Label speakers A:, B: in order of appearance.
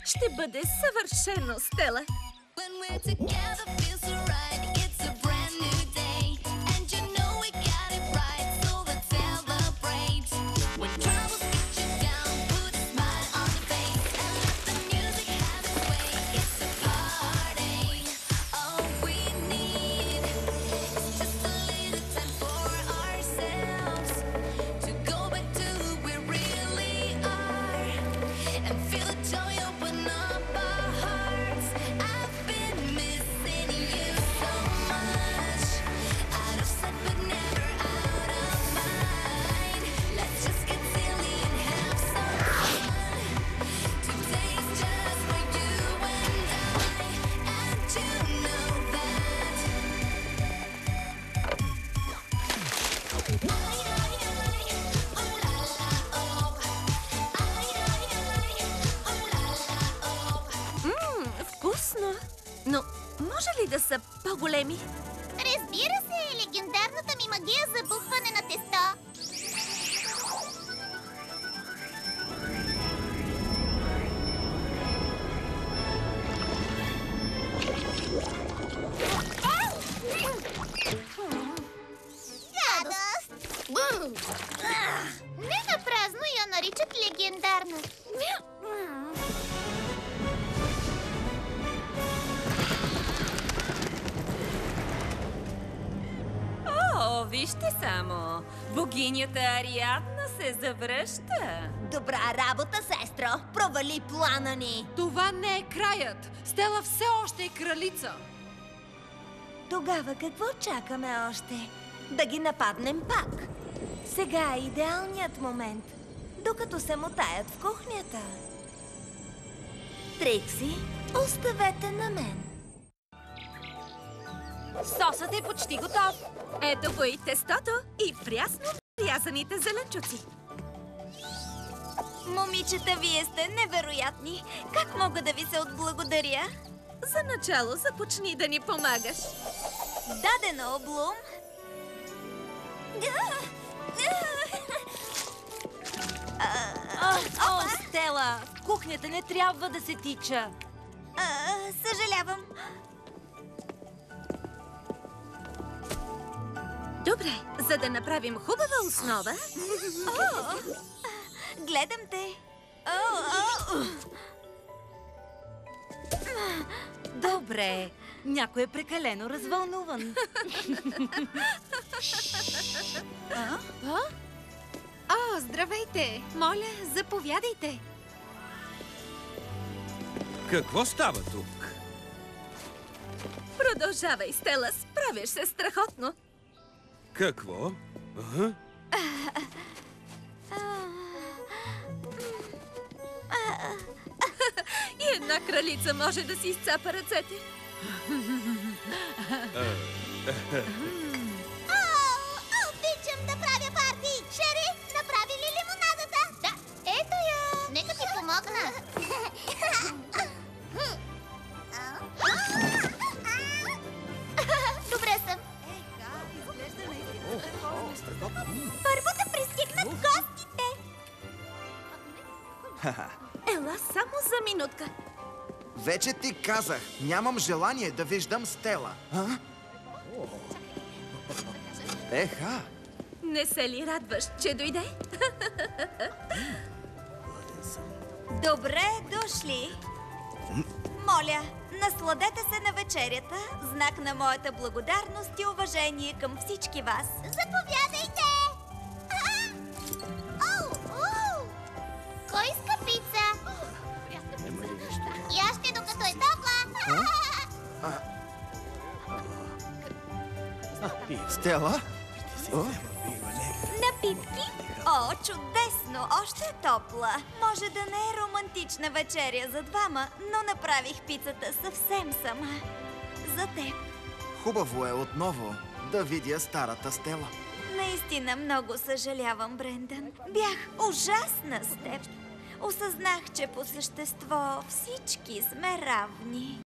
A: ще бъде съвършено, Стела. Вкусно! Но може ли да са по-големи?
B: Разбира се, легендарната ми магия за бухване на тесто. Гадост! Не напразно я наричат легендарна.
A: О, вижте само! Богинята Ариадна се завръща.
B: Добра работа, сестро! Провали плана ни!
C: Това не е краят! Стела все още е кралица!
D: Тогава какво чакаме още? Да ги нападнем пак. Сега е идеалният момент, докато се мотаят в кухнята. Трикси, оставете на мен.
C: Сосът е почти готов!
A: Ето го и тестото, и прясно рязаните зеленчуци.
D: Момичета, вие сте невероятни. Как мога да ви се отблагодаря?
A: За начало започни да ни помагаш.
D: Дадено, Блум.
C: О, Стела! В кухнята не трябва да се тича!
D: Съжалявам.
A: Добре, за да направим хубава основа...
D: Гледам те.
C: Добре, някой е прекалено развълнуван.
E: О, здравейте! Моля, заповядайте.
F: Какво става тук?
A: Продължавай, Стела, справяш се страхотно.
F: Какво? Ага.
A: И една кралица може да си изцапа ръцете.
B: Обичам да правя парти! Шери, направи ли лимонадата? Да, ето я! Нека ти помогна. Добре съм. Първо да пристигнат гостите.
A: Ела само за минутка.
G: Вече ти казах, нямам желание да виждам Стела. Еха!
A: Не се ли радваш, че дойде?
D: Добре дошли. Моля, насладете се на вечерята, в знак на моята благодарност и уважение към всички вас.
B: Заповядайте! Кой иска пица? Яще докато е топла!
G: Стела?
D: Напитки? О, чудесно! Още е топла. Може да не е романтична вечеря за двама, но направих пицата съвсем сама. За теб.
G: Хубаво е отново да видя старата Стела.
D: Наистина много съжалявам, Брендан. Бях ужасна с теб. Осъзнах, че по същество всички сме равни.